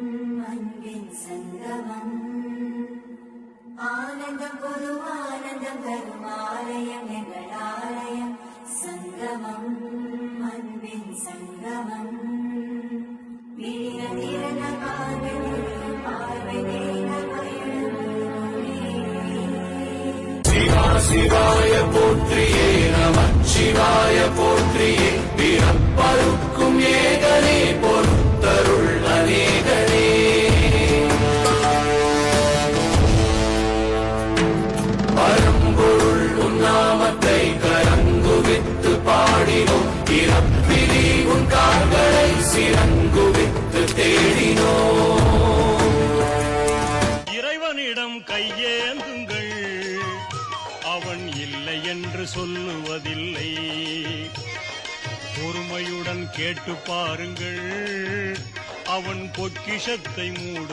அன்பின் சங்கமம் ஆனந்தம் பொதுவானந்தம் தரும் ஆலயம் எங்கள் ஆலயம் சங்கமம் அன்பின் சங்கமம் வீரதிரன பார்வை சிவாய போற்றியே நமச்சிவாய போற்றியே பிறப்பருக்கும் ஏகனே பொறுத்தருள் அநேகனே பரம்பொருள் உன்னாமத்தை கரங்குவித்து பாடினோம் இறப்பிரி உன் கால்களை சிறங்குவித்து தேடினோம் இறைவனிடம் கையேந்துங்கள் அவன் இல்லை என்று சொல்லுவதில்லை பொறுமையுடன் கேட்டு பாருங்கள் அவன் பொக்கிஷத்தை மூடு